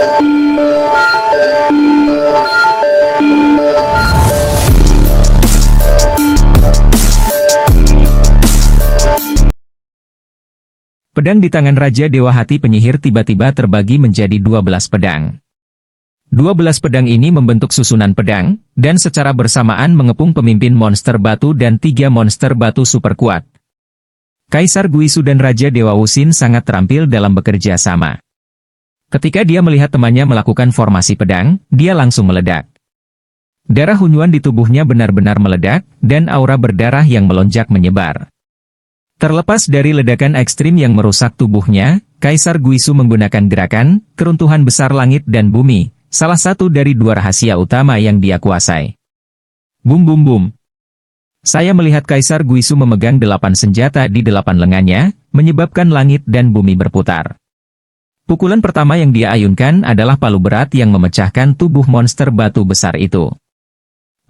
Pedang di tangan Raja Dewa Hati Penyihir tiba-tiba terbagi menjadi 12 pedang. 12 pedang ini membentuk susunan pedang, dan secara bersamaan mengepung pemimpin monster batu dan 3 monster batu super kuat. Kaisar Guisu dan Raja Dewa Wusin sangat terampil dalam bekerja sama. Ketika dia melihat temannya melakukan formasi pedang, dia langsung meledak. Darah Hunyuan di tubuhnya benar-benar meledak, dan aura berdarah yang melonjak menyebar. Terlepas dari ledakan ekstrim yang merusak tubuhnya, Kaisar Guisu menggunakan gerakan, keruntuhan besar langit dan bumi, salah satu dari 2 rahasia utama yang dia kuasai. Bum bum bum. Saya melihat Kaisar Guisu memegang 8 senjata di 8 lengannya, menyebabkan langit dan bumi berputar. Pukulan pertama yang dia ayunkan adalah palu berat yang memecahkan tubuh monster batu besar itu.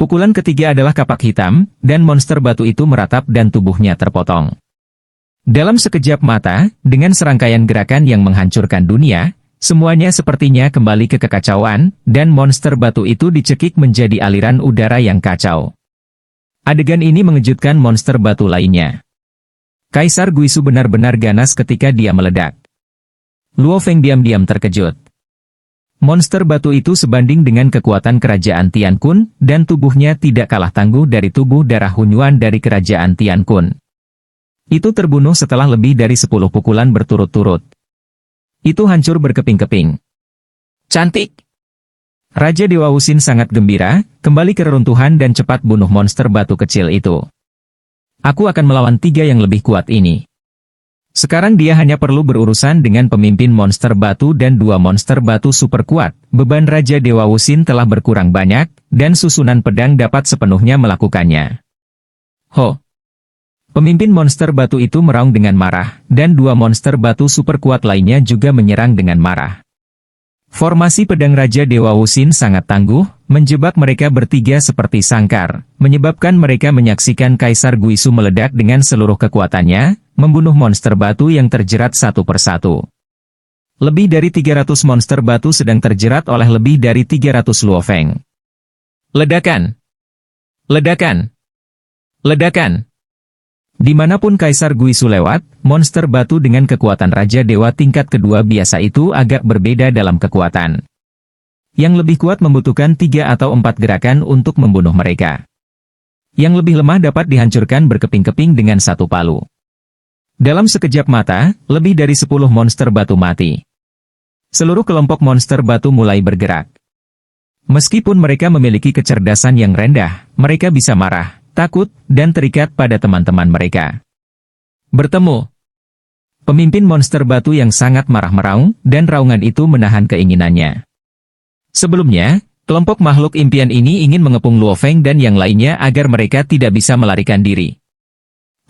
Pukulan ketiga adalah kapak hitam, dan monster batu itu meratap dan tubuhnya terpotong. Dalam sekejap mata, dengan serangkaian gerakan yang menghancurkan dunia, semuanya sepertinya kembali ke kekacauan, dan monster batu itu dicekik menjadi aliran udara yang kacau. Adegan ini mengejutkan monster batu lainnya. Kaisar Guisu benar-benar ganas ketika dia meledak. Luo Feng diam-diam terkejut. Monster batu itu sebanding dengan kekuatan kerajaan Tiankun, dan tubuhnya tidak kalah tangguh dari tubuh darah Hunyuan dari kerajaan Tiankun. Itu terbunuh setelah lebih dari 10 pukulan berturut-turut. Itu hancur berkeping-keping. Cantik! Raja Dewa Wusin sangat gembira, kembali ke reruntuhan dan cepat bunuh monster batu kecil itu. Aku akan melawan 3 yang lebih kuat ini. Sekarang dia hanya perlu berurusan dengan pemimpin monster batu dan 2 monster batu super kuat. Beban Raja Dewa Wusin telah berkurang banyak, dan susunan pedang dapat sepenuhnya melakukannya. Ho! Pemimpin monster batu itu meraung dengan marah, dan 2 monster batu super kuat lainnya juga menyerang dengan marah. Formasi pedang Raja Dewa Wusin sangat tangguh, menjebak mereka bertiga seperti sangkar, menyebabkan mereka menyaksikan Kaisar Guisu meledak dengan seluruh kekuatannya, membunuh monster batu yang terjerat satu persatu. Lebih dari 300 monster batu sedang terjerat oleh lebih dari 300 Luo Feng. Ledakan! Ledakan! Ledakan! Dimanapun Kaisar Guisu lewat, monster batu dengan kekuatan Raja Dewa tingkat kedua biasa itu agak berbeda dalam kekuatan. Yang lebih kuat membutuhkan 3 atau 4 gerakan untuk membunuh mereka. Yang lebih lemah dapat dihancurkan berkeping-keping dengan 1 palu. Dalam sekejap mata, lebih dari 10 monster batu mati. Seluruh kelompok monster batu mulai bergerak. Meskipun mereka memiliki kecerdasan yang rendah, mereka bisa marah, takut, dan terikat pada teman-teman mereka. Bertemu. Pemimpin monster batu yang sangat marah meraung, dan raungan itu menahan keinginannya. Sebelumnya, kelompok makhluk impian ini ingin mengepung Luo Feng dan yang lainnya agar mereka tidak bisa melarikan diri.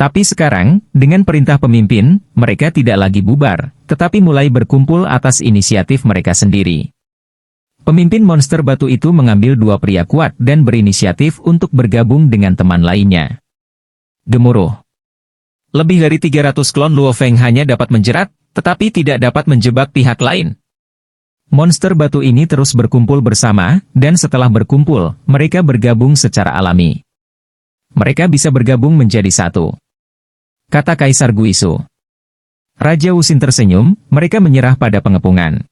Tapi sekarang, dengan perintah pemimpin, mereka tidak lagi bubar, tetapi mulai berkumpul atas inisiatif mereka sendiri. Pemimpin monster batu itu mengambil 2 pria kuat dan berinisiatif untuk bergabung dengan teman lainnya. Gemuruh. Lebih dari 300 klon Luo Feng hanya dapat menjerat, tetapi tidak dapat menjebak pihak lain. Monster batu ini terus berkumpul bersama, dan setelah berkumpul, mereka bergabung secara alami. Mereka bisa bergabung menjadi satu. Kata Kaisar Guisu. Raja Wusin tersenyum, mereka menyerah pada pengepungan.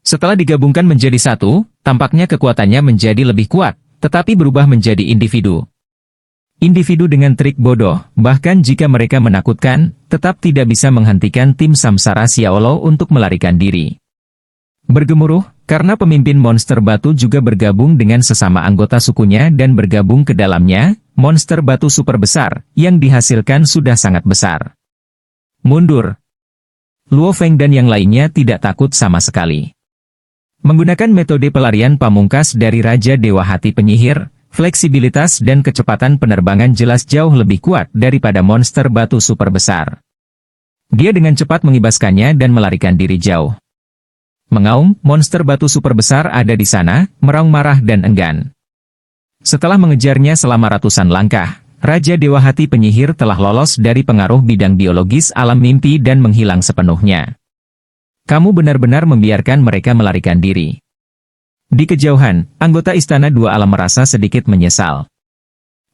Setelah digabungkan menjadi satu, tampaknya kekuatannya menjadi lebih kuat, tetapi berubah menjadi individu. Individu dengan trik bodoh, bahkan jika mereka menakutkan, tetap tidak bisa menghentikan tim Samsara Xiaolo untuk melarikan diri. Bergemuruh, karena pemimpin monster batu juga bergabung dengan sesama anggota sukunya dan bergabung ke dalamnya, monster batu super besar, yang dihasilkan sudah sangat besar. Mundur. Luo Feng dan yang lainnya tidak takut sama sekali. Menggunakan metode pelarian pamungkas dari Raja Dewa Hati Penyihir, fleksibilitas dan kecepatan penerbangan jelas jauh lebih kuat daripada monster batu super besar. Dia dengan cepat mengibaskannya dan melarikan diri jauh. Mengaum, monster batu super besar ada di sana, meraung marah dan enggan. Setelah mengejarnya selama ratusan langkah, Raja Dewa Hati Penyihir telah lolos dari pengaruh bidang biologis alam mimpi dan menghilang sepenuhnya. Kamu benar-benar membiarkan mereka melarikan diri. Di kejauhan, anggota Istana Dua Alam merasa sedikit menyesal.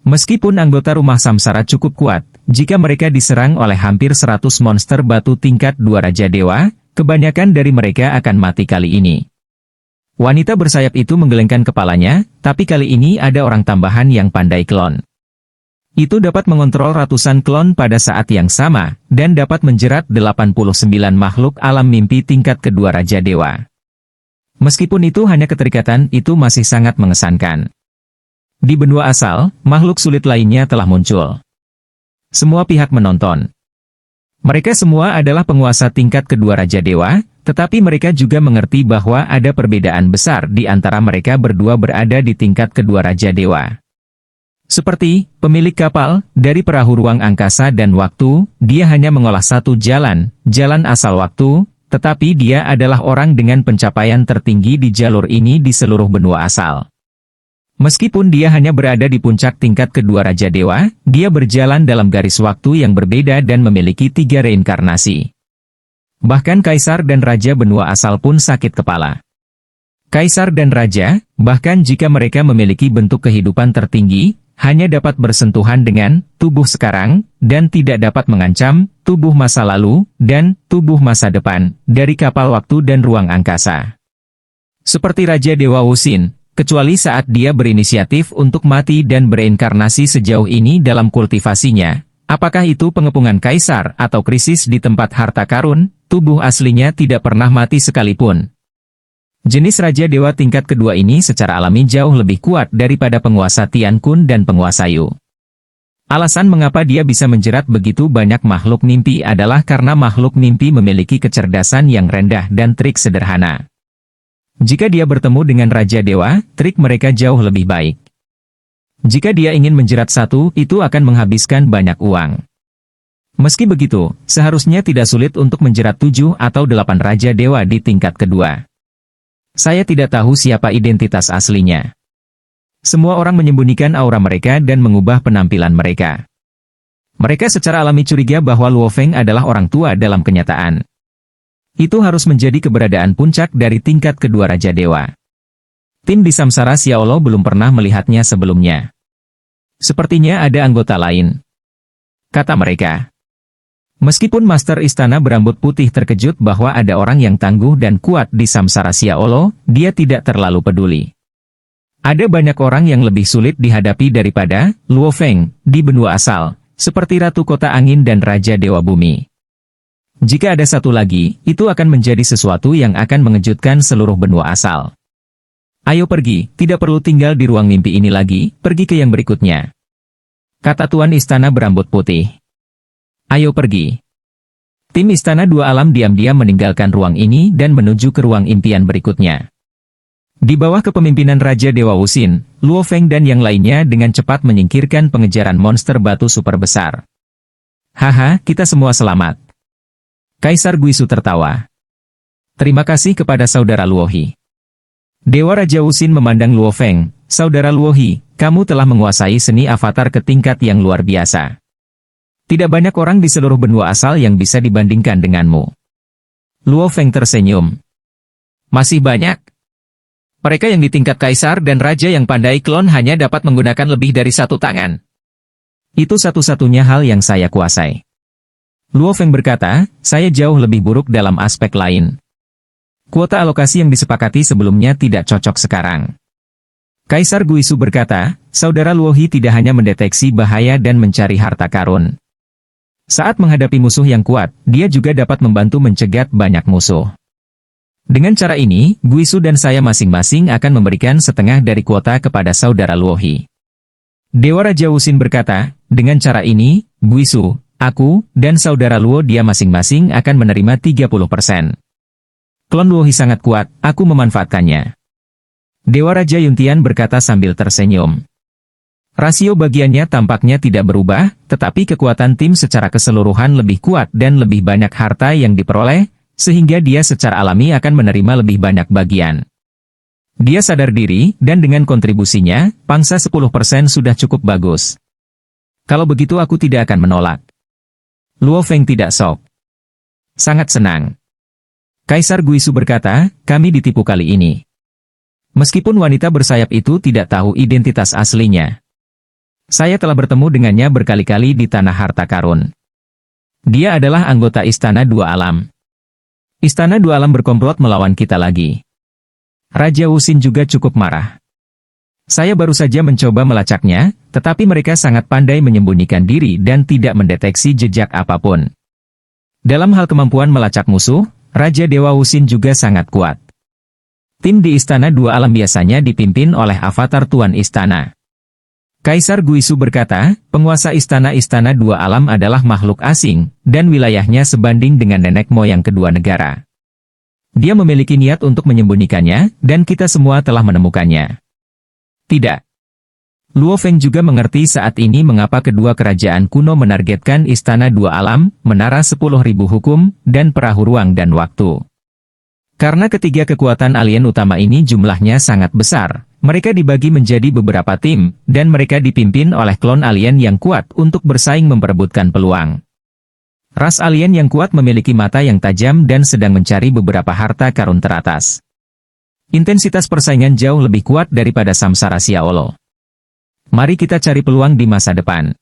Meskipun anggota rumah Samsara cukup kuat, jika mereka diserang oleh hampir 100 monster batu tingkat 2 Raja Dewa, kebanyakan dari mereka akan mati kali ini. Wanita bersayap itu menggelengkan kepalanya, tapi kali ini ada orang tambahan yang pandai klon. Itu dapat mengontrol ratusan klon pada saat yang sama, dan dapat menjerat 89 makhluk alam mimpi tingkat kedua Raja Dewa. Meskipun itu hanya keterikatan, itu masih sangat mengesankan. Di benua asal, makhluk sulit lainnya telah muncul. Semua pihak menonton. Mereka semua adalah penguasa tingkat kedua Raja Dewa, tetapi mereka juga mengerti bahwa ada perbedaan besar di antara mereka berdua berada di tingkat kedua Raja Dewa. Seperti pemilik kapal, dari perahu ruang angkasa dan waktu, dia hanya mengolah satu jalan asal waktu, tetapi dia adalah orang dengan pencapaian tertinggi di jalur ini di seluruh benua asal. Meskipun dia hanya berada di puncak tingkat kedua Raja Dewa, dia berjalan dalam garis waktu yang berbeda dan memiliki 3 reinkarnasi. Bahkan Kaisar dan Raja benua asal pun sakit kepala. Kaisar dan Raja, bahkan jika mereka memiliki bentuk kehidupan tertinggi, hanya dapat bersentuhan dengan tubuh sekarang, dan tidak dapat mengancam tubuh masa lalu, dan tubuh masa depan, dari kapal waktu dan ruang angkasa. Seperti Raja Dewa Wusin, kecuali saat dia berinisiatif untuk mati dan bereinkarnasi sejauh ini dalam kultivasinya, apakah itu pengepungan Kaisar atau krisis di tempat harta karun, tubuh aslinya tidak pernah mati sekalipun. Jenis Raja Dewa tingkat kedua ini secara alami jauh lebih kuat daripada penguasa Tian Kun dan penguasa Yu. Alasan mengapa dia bisa menjerat begitu banyak makhluk mimpi adalah karena makhluk mimpi memiliki kecerdasan yang rendah dan trik sederhana. Jika dia bertemu dengan Raja Dewa, trik mereka jauh lebih baik. Jika dia ingin menjerat satu, itu akan menghabiskan banyak uang. Meski begitu, seharusnya tidak sulit untuk menjerat 7 atau 8 Raja Dewa di tingkat kedua. Saya tidak tahu siapa identitas aslinya. Semua orang menyembunyikan aura mereka dan mengubah penampilan mereka. Mereka secara alami curiga bahwa Luo Feng adalah orang tua dalam kenyataan. Itu harus menjadi keberadaan puncak dari tingkat kedua Raja Dewa. Tim di Samsara Xiaolo belum pernah melihatnya sebelumnya. Sepertinya ada anggota lain, kata mereka. Meskipun Master Istana berambut putih terkejut bahwa ada orang yang tangguh dan kuat di Samsara Xiaolo, dia tidak terlalu peduli. Ada banyak orang yang lebih sulit dihadapi daripada Luo Feng di benua asal, seperti Ratu Kota Angin dan Raja Dewa Bumi. Jika ada satu lagi, itu akan menjadi sesuatu yang akan mengejutkan seluruh benua asal. Ayo pergi, tidak perlu tinggal di ruang mimpi ini lagi, pergi ke yang berikutnya, kata Tuan Istana berambut putih. Ayo pergi. Tim Istana Dua Alam diam-diam meninggalkan ruang ini dan menuju ke ruang impian berikutnya. Di bawah kepemimpinan Raja Dewa Wusin, Luo Feng dan yang lainnya dengan cepat menyingkirkan pengejaran monster batu super besar. Haha, kita semua selamat. Kaisar Guisu tertawa. Terima kasih kepada saudara Luohi. Dewa Raja Wusin memandang Luo Feng, saudara Luohi, kamu telah menguasai seni avatar ke tingkat yang luar biasa. Tidak banyak orang di seluruh benua asal yang bisa dibandingkan denganmu. Luo Feng tersenyum. Masih banyak. Mereka yang di tingkat Kaisar dan Raja yang pandai klon hanya dapat menggunakan lebih dari satu tangan. Itu satu-satunya hal yang saya kuasai. Luo Feng berkata, saya jauh lebih buruk dalam aspek lain. Kuota alokasi yang disepakati sebelumnya tidak cocok sekarang. Kaisar Guisu berkata, saudara Luohi tidak hanya mendeteksi bahaya dan mencari harta karun. Saat menghadapi musuh yang kuat, dia juga dapat membantu mencegat banyak musuh. Dengan cara ini, Guisu dan saya masing-masing akan memberikan setengah dari kuota kepada saudara Luohi. Dewa Raja Wusin berkata, dengan cara ini, Guisu, aku, dan saudara Luo dia masing-masing akan menerima 30%. Klon Luohi sangat kuat, aku memanfaatkannya. Dewa Raja Yuntian berkata sambil tersenyum. Rasio bagiannya tampaknya tidak berubah, tetapi kekuatan tim secara keseluruhan lebih kuat dan lebih banyak harta yang diperoleh, sehingga dia secara alami akan menerima lebih banyak bagian. Dia sadar diri, dan dengan kontribusinya, pangsa 10% sudah cukup bagus. Kalau begitu aku tidak akan menolak. Luo Feng tidak sok. Sangat senang. Kaisar Guisu berkata, kami ditipu kali ini. Meskipun wanita bersayap itu tidak tahu identitas aslinya. Saya telah bertemu dengannya berkali-kali di Tanah Harta Karun. Dia adalah anggota Istana Dua Alam. Istana Dua Alam berkomplot melawan kita lagi. Raja Wusin juga cukup marah. Saya baru saja mencoba melacaknya, tetapi mereka sangat pandai menyembunyikan diri dan tidak mendeteksi jejak apapun. Dalam hal kemampuan melacak musuh, Raja Dewa Wusin juga sangat kuat. Tim di Istana Dua Alam biasanya dipimpin oleh avatar Tuan Istana. Kaisar Guisu berkata, penguasa istana-istana Dua Alam adalah makhluk asing, dan wilayahnya sebanding dengan nenek moyang kedua negara. Dia memiliki niat untuk menyembunyikannya, dan kita semua telah menemukannya. Tidak. Luo Feng juga mengerti saat ini mengapa kedua kerajaan kuno menargetkan Istana Dua Alam, Menara 10.000 Hukum, dan Perahu Ruang dan Waktu. Karena ketiga kekuatan alien utama ini jumlahnya sangat besar, mereka dibagi menjadi beberapa tim, dan mereka dipimpin oleh klon alien yang kuat untuk bersaing memperebutkan peluang. Ras alien yang kuat memiliki mata yang tajam dan sedang mencari beberapa harta karun teratas. Intensitas persaingan jauh lebih kuat daripada Samsara Xiaolo. Mari kita cari peluang di masa depan,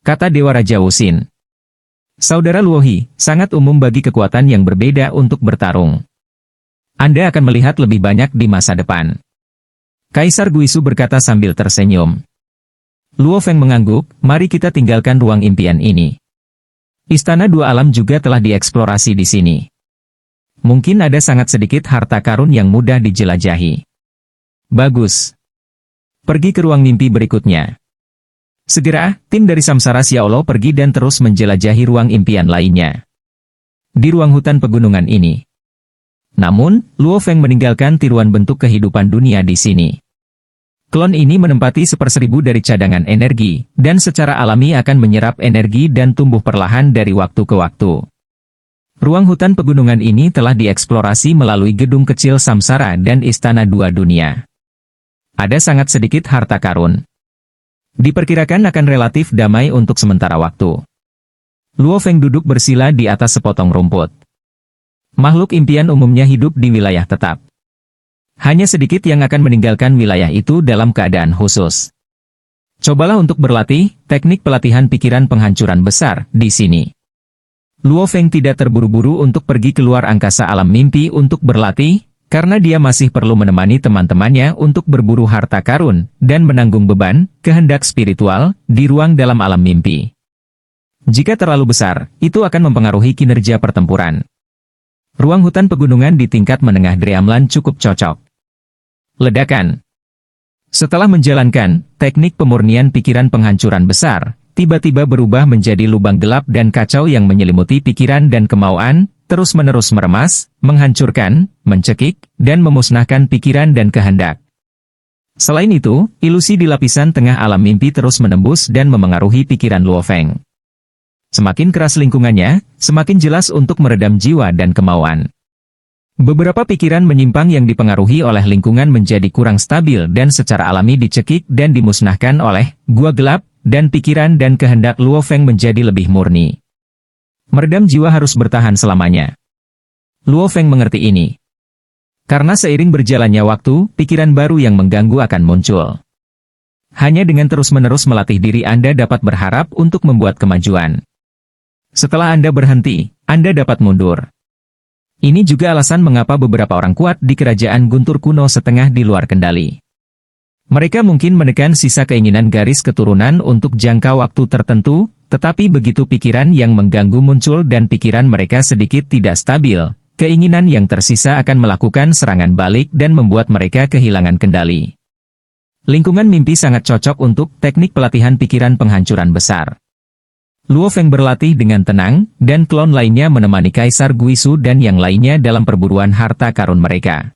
kata Dewa Raja Wusin. Saudara Luohi, sangat umum bagi kekuatan yang berbeda untuk bertarung. Anda akan melihat lebih banyak di masa depan. Kaisar Guisu berkata sambil tersenyum. Luo Feng mengangguk, mari kita tinggalkan ruang impian ini. Istana Dua Alam juga telah dieksplorasi di sini. Mungkin ada sangat sedikit harta karun yang mudah dijelajahi. Bagus. Pergi ke ruang mimpi berikutnya. Segera, tim dari Samsara Xiaolo pergi dan terus menjelajahi ruang impian lainnya. Di ruang hutan pegunungan ini. Namun, Luo Feng meninggalkan tiruan bentuk kehidupan dunia di sini. Klon ini menempati 1/1000 dari cadangan energi, dan secara alami akan menyerap energi dan tumbuh perlahan dari waktu ke waktu. Ruang hutan pegunungan ini telah dieksplorasi melalui gedung kecil Samsara dan Istana Dua Dunia. Ada sangat sedikit harta karun. Diperkirakan akan relatif damai untuk sementara waktu. Luo Feng duduk bersila di atas sepotong rumput. Makhluk impian umumnya hidup di wilayah tetap. Hanya sedikit yang akan meninggalkan wilayah itu dalam keadaan khusus. Cobalah untuk berlatih, teknik pelatihan pikiran penghancuran besar, di sini. Luo Feng tidak terburu-buru untuk pergi keluar angkasa alam mimpi untuk berlatih, karena dia masih perlu menemani teman-temannya untuk berburu harta karun, dan menanggung beban, kehendak spiritual, di ruang dalam alam mimpi. Jika terlalu besar, itu akan mempengaruhi kinerja pertempuran. Ruang hutan pegunungan di tingkat menengah Dreamland cukup cocok. Ledakan. Setelah menjalankan teknik pemurnian pikiran penghancuran besar, tiba-tiba berubah menjadi lubang gelap dan kacau yang menyelimuti pikiran dan kemauan, terus-menerus meremas, menghancurkan, mencekik, dan memusnahkan pikiran dan kehendak. Selain itu, ilusi di lapisan tengah alam mimpi terus menembus dan memengaruhi pikiran Luo Feng. Semakin keras lingkungannya, semakin jelas untuk meredam jiwa dan kemauan. Beberapa pikiran menyimpang yang dipengaruhi oleh lingkungan menjadi kurang stabil dan secara alami dicekik dan dimusnahkan oleh gua gelap, dan pikiran dan kehendak Luo Feng menjadi lebih murni. Meredam jiwa harus bertahan selamanya. Luo Feng mengerti ini. Karena seiring berjalannya waktu, pikiran baru yang mengganggu akan muncul. Hanya dengan terus-menerus melatih diri Anda dapat berharap untuk membuat kemajuan. Setelah Anda berhenti, Anda dapat mundur. Ini juga alasan mengapa beberapa orang kuat di kerajaan Guntur kuno setengah di luar kendali. Mereka mungkin menekan sisa keinginan garis keturunan untuk jangka waktu tertentu, tetapi begitu pikiran yang mengganggu muncul dan pikiran mereka sedikit tidak stabil, keinginan yang tersisa akan melakukan serangan balik dan membuat mereka kehilangan kendali. Lingkungan mimpi sangat cocok untuk teknik pelatihan pikiran penghancuran besar. Luo Feng berlatih dengan tenang, dan klon lainnya menemani Kaisar Guisu dan yang lainnya dalam perburuan harta karun mereka.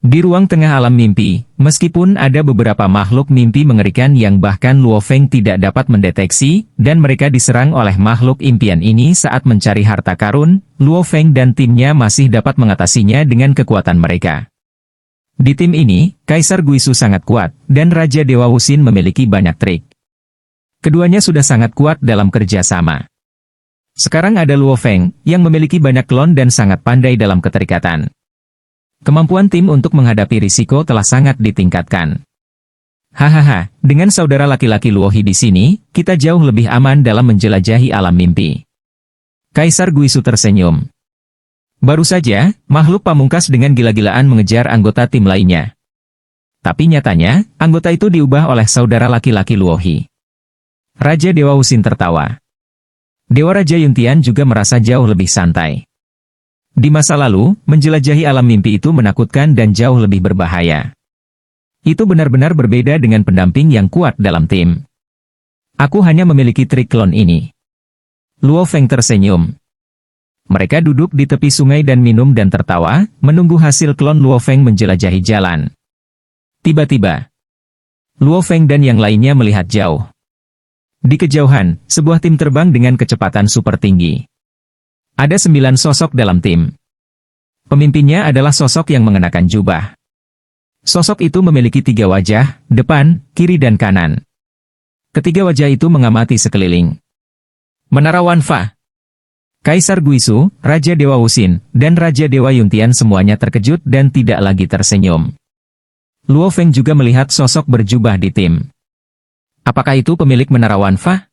Di ruang tengah alam mimpi, meskipun ada beberapa makhluk mimpi mengerikan yang bahkan Luo Feng tidak dapat mendeteksi, dan mereka diserang oleh makhluk impian ini saat mencari harta karun, Luo Feng dan timnya masih dapat mengatasinya dengan kekuatan mereka. Di tim ini, Kaisar Guisu sangat kuat, dan Raja Dewa Wusin memiliki banyak trik. Keduanya sudah sangat kuat dalam kerja sama. Sekarang ada Luo Feng, yang memiliki banyak klon dan sangat pandai dalam keterikatan. Kemampuan tim untuk menghadapi risiko telah sangat ditingkatkan. Hahaha, dengan saudara laki-laki Luohi di sini, kita jauh lebih aman dalam menjelajahi alam mimpi. Kaisar Guisu tersenyum. Baru saja, makhluk pamungkas dengan gila-gilaan mengejar anggota tim lainnya. Tapi nyatanya, anggota itu diubah oleh saudara laki-laki Luohi. Raja Dewa Wuxin tertawa. Dewa Raja Yuntian juga merasa jauh lebih santai. Di masa lalu, menjelajahi alam mimpi itu menakutkan dan jauh lebih berbahaya. Itu benar-benar berbeda dengan pendamping yang kuat dalam tim. Aku hanya memiliki trik klon ini. Luo Feng tersenyum. Mereka duduk di tepi sungai dan minum dan tertawa, menunggu hasil klon Luo Feng menjelajahi jalan. Tiba-tiba, Luo Feng dan yang lainnya melihat jauh. Di kejauhan, sebuah tim terbang dengan kecepatan super tinggi. Ada 9 sosok dalam tim. Pemimpinnya adalah sosok yang mengenakan jubah. Sosok itu memiliki 3 wajah, depan, kiri dan kanan. Ketiga wajah itu mengamati sekeliling. Menara Wanfa. Kaisar Guisu, Raja Dewa Wuxin, dan Raja Dewa Yuntian semuanya terkejut dan tidak lagi tersenyum. Luo Feng juga melihat sosok berjubah di tim. Apakah itu pemilik Menara Wanfa?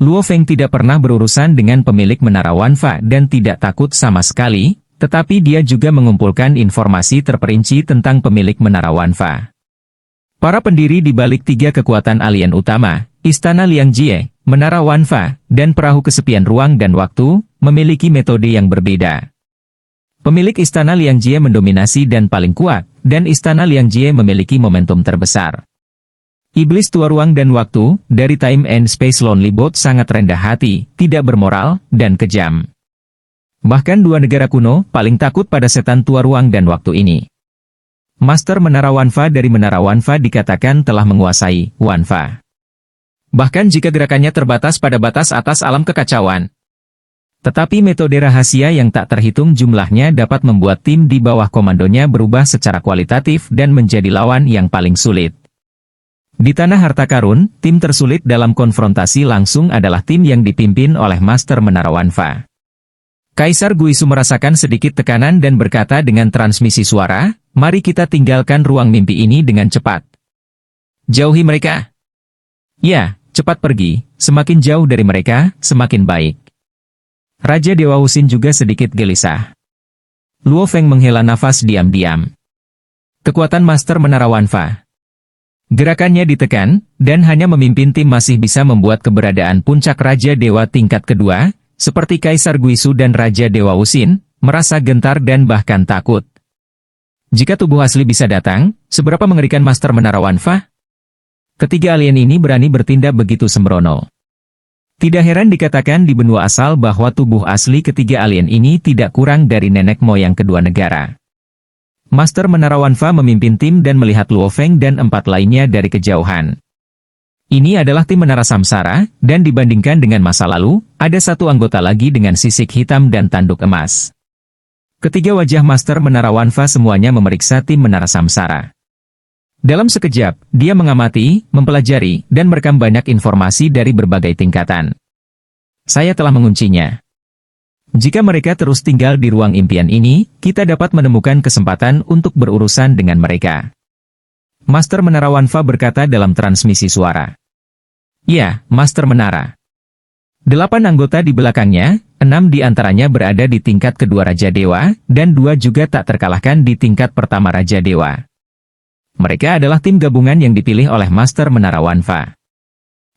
Luo Feng tidak pernah berurusan dengan pemilik Menara Wanfa dan tidak takut sama sekali, tetapi dia juga mengumpulkan informasi terperinci tentang pemilik Menara Wanfa. Para pendiri di balik 3 kekuatan alien utama, Istana Liang Jie, Menara Wanfa, dan Perahu Kesepian Ruang dan Waktu, memiliki metode yang berbeda. Pemilik Istana Liang Jie mendominasi dan paling kuat, dan Istana Liang Jie memiliki momentum terbesar. Iblis tua ruang dan waktu, dari Time and Space Lonely Boat sangat rendah hati, tidak bermoral, dan kejam. Bahkan 2 negara kuno paling takut pada setan tua ruang dan waktu ini. Master Menara Wanfa dari Menara Wanfa dikatakan telah menguasai Wanfa. Bahkan jika gerakannya terbatas pada batas atas alam kekacauan. Tetapi metode rahasia yang tak terhitung jumlahnya dapat membuat tim di bawah komandonya berubah secara kualitatif dan menjadi lawan yang paling sulit. Di Tanah Harta Karun, tim tersulit dalam konfrontasi langsung adalah tim yang dipimpin oleh Master Menara Wanfa. Kaisar Guisu merasakan sedikit tekanan dan berkata dengan transmisi suara, "Mari kita tinggalkan ruang mimpi ini dengan cepat. Jauhi mereka." Ya, cepat pergi, semakin jauh dari mereka, semakin baik. Raja Dewa Wuxin juga sedikit gelisah. Luo Feng menghela nafas diam-diam. Kekuatan Master Menara Wanfa. Gerakannya ditekan, dan hanya memimpin tim masih bisa membuat keberadaan puncak Raja Dewa tingkat kedua, seperti Kaisar Guisu dan Raja Dewa Wuxin, merasa gentar dan bahkan takut. Jika tubuh asli bisa datang, seberapa mengerikan Master Menara Wanfa? Ketiga alien ini berani bertindak begitu sembrono. Tidak heran dikatakan di benua asal bahwa tubuh asli ketiga alien ini tidak kurang dari nenek moyang kedua negara. Master Menara Wanfa memimpin tim dan melihat Luo Feng dan 4 lainnya dari kejauhan. Ini adalah tim Menara Samsara, dan dibandingkan dengan masa lalu, ada 1 anggota lagi dengan sisik hitam dan tanduk emas. Ketiga wajah Master Menara Wanfa semuanya memeriksa tim Menara Samsara. Dalam sekejap, dia mengamati, mempelajari, dan merekam banyak informasi dari berbagai tingkatan. Saya telah menguncinya. Jika mereka terus tinggal di ruang impian ini, kita dapat menemukan kesempatan untuk berurusan dengan mereka. Master Menara Wanfa berkata dalam transmisi suara. Ya, Master Menara. 8 anggota di belakangnya, 6 di antaranya berada di tingkat kedua Raja Dewa, dan 2 juga tak terkalahkan di tingkat pertama Raja Dewa. Mereka adalah tim gabungan yang dipilih oleh Master Menara Wanfa.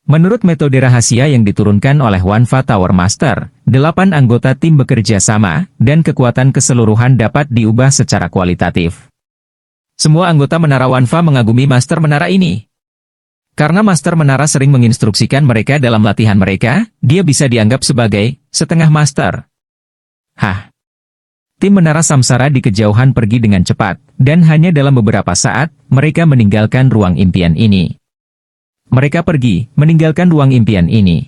Menurut metode rahasia yang diturunkan oleh Wanfa Tower Master, 8 anggota tim bekerja sama, dan kekuatan keseluruhan dapat diubah secara kualitatif. Semua anggota Menara Wanfa mengagumi Master Menara ini. Karena Master Menara sering menginstruksikan mereka dalam latihan mereka, dia bisa dianggap sebagai setengah master. Hah! Tim Menara Samsara di kejauhan pergi dengan cepat, dan hanya dalam beberapa saat, mereka meninggalkan ruang impian ini. Mereka pergi, meninggalkan ruang impian ini.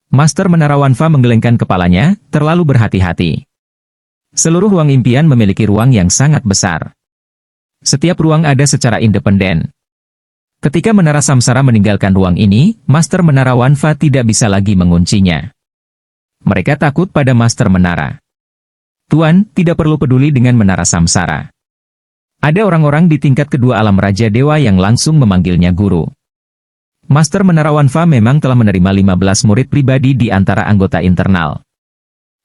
Master Menara Wanfa menggelengkan kepalanya, terlalu berhati-hati. Seluruh ruang impian memiliki ruang yang sangat besar. Setiap ruang ada secara independen. Ketika Menara Samsara meninggalkan ruang ini, Master Menara Wanfa tidak bisa lagi menguncinya. Mereka takut pada Master Menara. Tuan, tidak perlu peduli dengan Menara Samsara. Ada orang-orang di tingkat kedua alam Raja Dewa yang langsung memanggilnya guru. Master Menara Wanfa memang telah menerima 15 murid pribadi di antara anggota internal.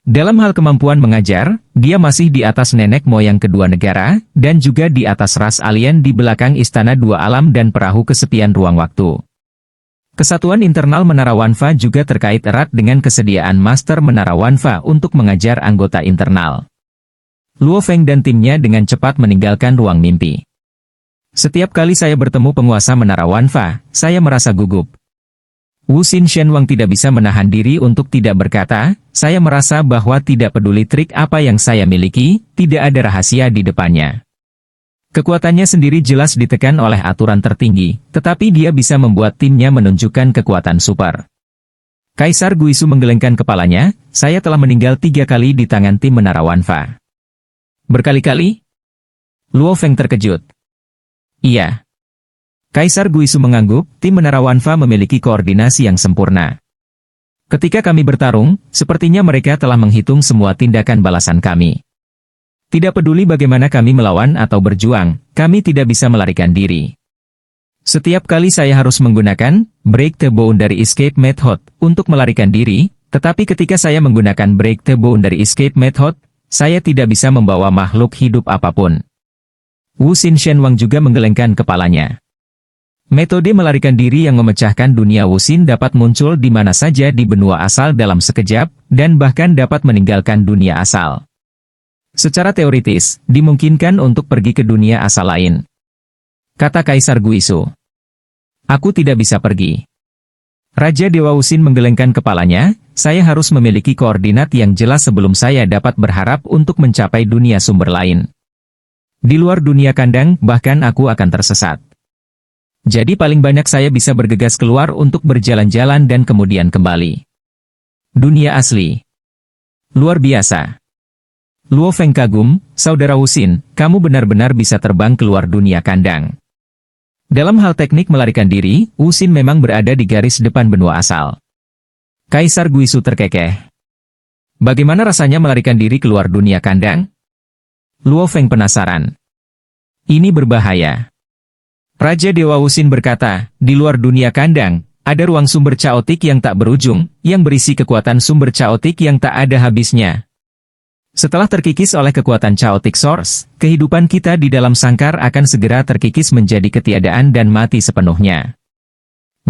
Dalam hal kemampuan mengajar, dia masih di atas nenek moyang kedua negara, dan juga di atas ras alien di belakang Istana Dua Alam dan perahu kesepian ruang waktu. Kesatuan internal Menara Wanfa juga terkait erat dengan kesediaan Master Menara Wanfa untuk mengajar anggota internal. Luo Feng dan timnya dengan cepat meninggalkan ruang mimpi. Setiap kali saya bertemu penguasa Menara Wanfa, saya merasa gugup. Wu Xin Shenwang tidak bisa menahan diri untuk tidak berkata, saya merasa bahwa tidak peduli trik apa yang saya miliki, tidak ada rahasia di depannya. Kekuatannya sendiri jelas ditekan oleh aturan tertinggi, tetapi dia bisa membuat timnya menunjukkan kekuatan super. Kaisar Guisu menggelengkan kepalanya, saya telah meninggal 3 kali di tangan tim Menara Wanfa. Berkali-kali? Luo Feng terkejut. Iya. Kaisar Guisu mengangguk, tim Menara Wanfa memiliki koordinasi yang sempurna. Ketika kami bertarung, sepertinya mereka telah menghitung semua tindakan balasan kami. Tidak peduli bagaimana kami melawan atau berjuang, kami tidak bisa melarikan diri. Setiap kali saya harus menggunakan break the boundary escape method untuk melarikan diri, tetapi ketika saya menggunakan break the boundary escape method, saya tidak bisa membawa makhluk hidup apapun. Wu Xin Shenwang juga menggelengkan kepalanya. Metode melarikan diri yang memecahkan dunia Wu Xin dapat muncul di mana saja di benua asal dalam sekejap, dan bahkan dapat meninggalkan dunia asal. Secara teoritis, dimungkinkan untuk pergi ke dunia asal lain. Kata Kaisar Guisu. Aku tidak bisa pergi. Raja Dewa Wu Xin menggelengkan kepalanya, saya harus memiliki koordinat yang jelas sebelum saya dapat berharap untuk mencapai dunia sumber lain. Di luar dunia kandang, bahkan aku akan tersesat. Jadi paling banyak saya bisa bergegas keluar untuk berjalan-jalan dan kemudian kembali. Dunia asli. Luar biasa. Luo Feng kagum, Saudara Wu Xin, kamu benar-benar bisa terbang keluar dunia kandang. Dalam hal teknik melarikan diri, Wu Xin memang berada di garis depan benua asal. Kaisar Guisu terkekeh. Bagaimana rasanya melarikan diri keluar dunia kandang? Luo Feng penasaran. Ini berbahaya. Raja Dewa Wu Xin berkata, di luar dunia kandang, ada ruang sumber caotik yang tak berujung, yang berisi kekuatan sumber caotik yang tak ada habisnya. Setelah terkikis oleh kekuatan chaotic source, kehidupan kita di dalam sangkar akan segera terkikis menjadi ketiadaan dan mati sepenuhnya.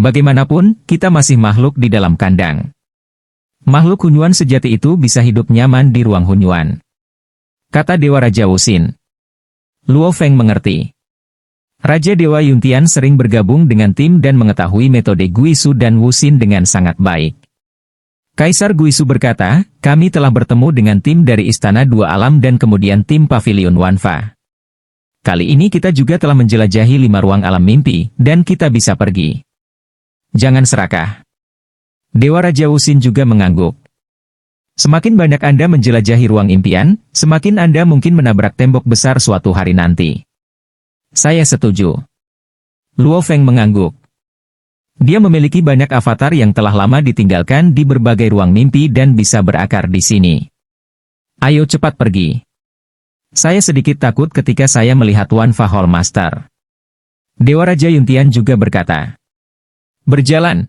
Bagaimanapun, kita masih makhluk di dalam kandang. Makhluk hunyuan sejati itu bisa hidup nyaman di ruang hunyuan. Kata Dewa Raja Wu Xin. Luo Feng mengerti. Raja Dewa Yuntian sering bergabung dengan tim dan mengetahui metode Guisu dan Wu Xin dengan sangat baik. Kaisar Guisu berkata, kami telah bertemu dengan tim dari Istana Dua Alam dan kemudian tim Pavilion Wanfa. Kali ini kita juga telah menjelajahi 5 ruang alam mimpi, dan kita bisa pergi. Jangan serakah. Dewa Raja Wu Xin juga mengangguk. Semakin banyak Anda menjelajahi ruang impian, semakin Anda mungkin menabrak tembok besar suatu hari nanti. Saya setuju. Luo Feng mengangguk. Dia memiliki banyak avatar yang telah lama ditinggalkan di berbagai ruang mimpi dan bisa berakar di sini. Ayo cepat pergi. Saya sedikit takut ketika saya melihat Wanfa Hall Master. Dewa Raja Yuntian juga berkata. Berjalan.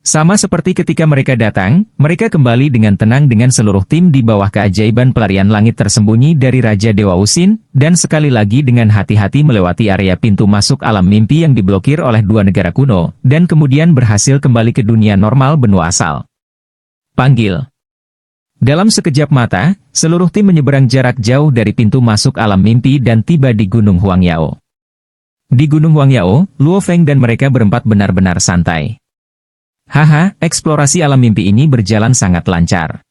Sama seperti ketika mereka datang, mereka kembali dengan tenang dengan seluruh tim di bawah keajaiban pelarian langit tersembunyi dari Raja Dewa Wu Xin, dan sekali lagi dengan hati-hati melewati area pintu masuk alam mimpi yang diblokir oleh 2 negara kuno, dan kemudian berhasil kembali ke dunia normal benua asal. Panggil. Dalam sekejap mata, seluruh tim menyeberang jarak jauh dari pintu masuk alam mimpi dan tiba di Gunung Huangyao. Di Gunung Huangyao, Luo Feng dan mereka berempat benar-benar santai. Haha, eksplorasi alam mimpi ini berjalan sangat lancar.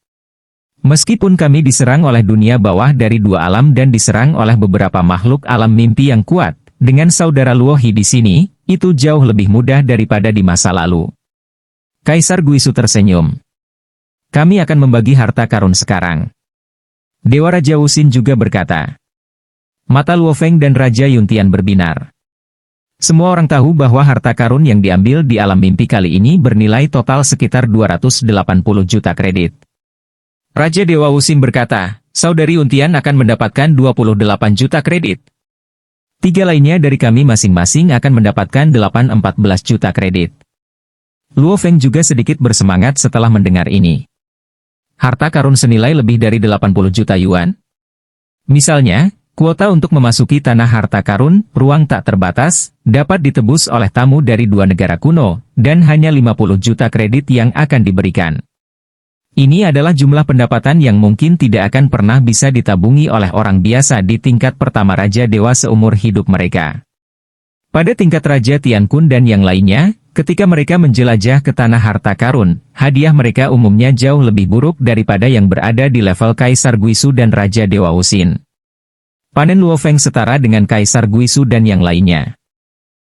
Meskipun kami diserang oleh dunia bawah dari 2 alam dan diserang oleh beberapa makhluk alam mimpi yang kuat, dengan saudara Luo He di sini, itu jauh lebih mudah daripada di masa lalu. Kaisar Guisu tersenyum. Kami akan membagi harta karun sekarang. Dewa Raja Wu Xin juga berkata. Mata Luo Feng dan Raja Yuntian berbinar. Semua orang tahu bahwa harta karun yang diambil di alam mimpi kali ini bernilai total sekitar 280 juta kredit. Raja Dewa Wuxin berkata, saudari Untian akan mendapatkan 28 juta kredit. 3 lainnya dari kami masing-masing akan mendapatkan 14 juta kredit. Luo Feng juga sedikit bersemangat setelah mendengar ini. Harta karun senilai lebih dari 80 juta yuan? Misalnya, kuota untuk memasuki tanah harta karun, ruang tak terbatas, dapat ditebus oleh tamu dari 2 negara kuno, dan hanya 50 juta kredit yang akan diberikan. Ini adalah jumlah pendapatan yang mungkin tidak akan pernah bisa ditabungi oleh orang biasa di tingkat pertama Raja Dewa seumur hidup mereka. Pada tingkat Raja Tiankun dan yang lainnya, ketika mereka menjelajah ke tanah harta karun, hadiah mereka umumnya jauh lebih buruk daripada yang berada di level Kaisar Guisu dan Raja Dewa Wuxin. Panen Luo Feng setara dengan Kaisar Guisu dan yang lainnya.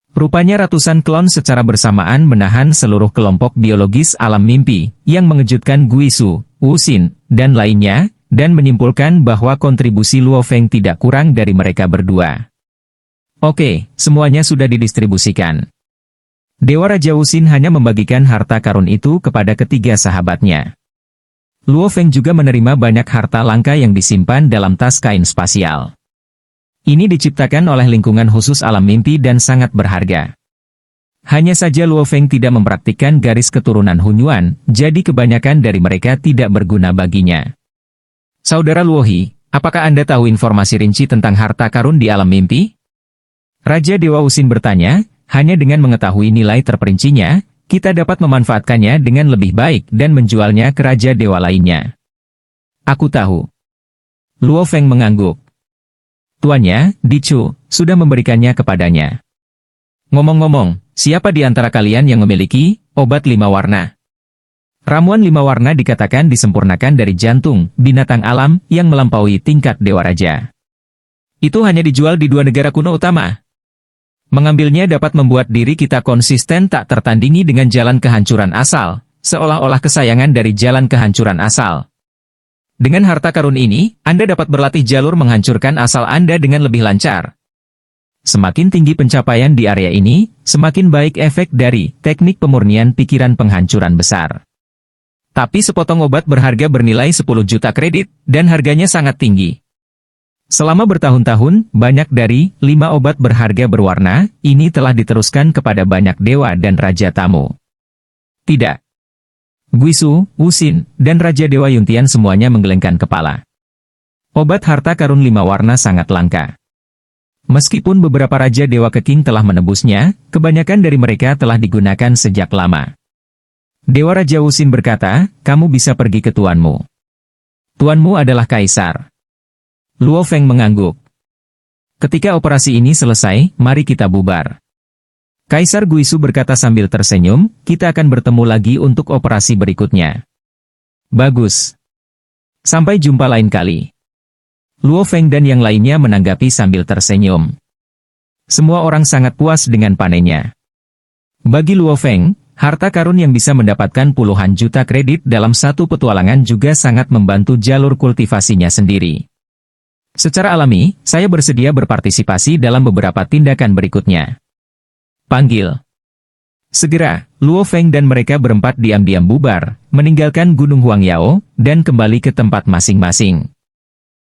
Rupanya ratusan klon secara bersamaan menahan seluruh kelompok biologis alam mimpi, yang mengejutkan Guisu, Wuxin, dan lainnya, dan menyimpulkan bahwa kontribusi Luo Feng tidak kurang dari mereka berdua. Oke, semuanya sudah didistribusikan. Dewa Raja Wuxin hanya membagikan harta karun itu kepada ketiga sahabatnya. Luo Feng juga menerima banyak harta langka yang disimpan dalam tas kain spasial. Ini diciptakan oleh lingkungan khusus alam mimpi dan sangat berharga. Hanya saja Luo Feng tidak mempraktikkan garis keturunan Hunyuan, jadi kebanyakan dari mereka tidak berguna baginya. Saudara Luohi, apakah Anda tahu informasi rinci tentang harta karun di alam mimpi? Raja Dewa Wuxin bertanya, hanya dengan mengetahui nilai terperincinya, kita dapat memanfaatkannya dengan lebih baik dan menjualnya ke Raja Dewa lainnya. Aku tahu. Luo Feng mengangguk. Tuannya, Dichu, sudah memberikannya kepadanya. Ngomong-ngomong, siapa di antara kalian yang memiliki obat 5 warna? Ramuan 5 warna dikatakan disempurnakan dari jantung, binatang alam, yang melampaui tingkat Dewa Raja. Itu hanya dijual di 2 negara kuno utama. Mengambilnya dapat membuat diri kita konsisten tak tertandingi dengan jalan kehancuran asal, seolah-olah kesayangan dari jalan kehancuran asal. Dengan harta karun ini, Anda dapat berlatih jalur menghancurkan asal Anda dengan lebih lancar. Semakin tinggi pencapaian di area ini, semakin baik efek dari teknik pemurnian pikiran penghancuran besar. Tapi sepotong obat berharga bernilai 10 juta kredit, dan harganya sangat tinggi. Selama bertahun-tahun, banyak dari 5 obat berharga berwarna, ini telah diteruskan kepada banyak dewa dan raja tamu. Tidak. Guisu, Wuxin, dan Raja Dewa Yuntian semuanya menggelengkan kepala. Obat harta karun 5 warna sangat langka. Meskipun beberapa Raja Dewa Keking telah menebusnya, kebanyakan dari mereka telah digunakan sejak lama. Dewa Raja Wuxin berkata, kamu bisa pergi ke tuanmu. Tuanmu adalah Kaisar. Luo Feng mengangguk. Ketika operasi ini selesai, mari kita bubar. Kaisar Guisu berkata sambil tersenyum, kita akan bertemu lagi untuk operasi berikutnya. Bagus. Sampai jumpa lain kali. Luo Feng dan yang lainnya menanggapi sambil tersenyum. Semua orang sangat puas dengan panennya. Bagi Luo Feng, harta karun yang bisa mendapatkan puluhan juta kredit dalam satu petualangan juga sangat membantu jalur kultivasinya sendiri. Secara alami, saya bersedia berpartisipasi dalam beberapa tindakan berikutnya. Panggil. Segera, Luo Feng dan mereka berempat diam-diam bubar, meninggalkan Gunung Huangyao, dan kembali ke tempat masing-masing.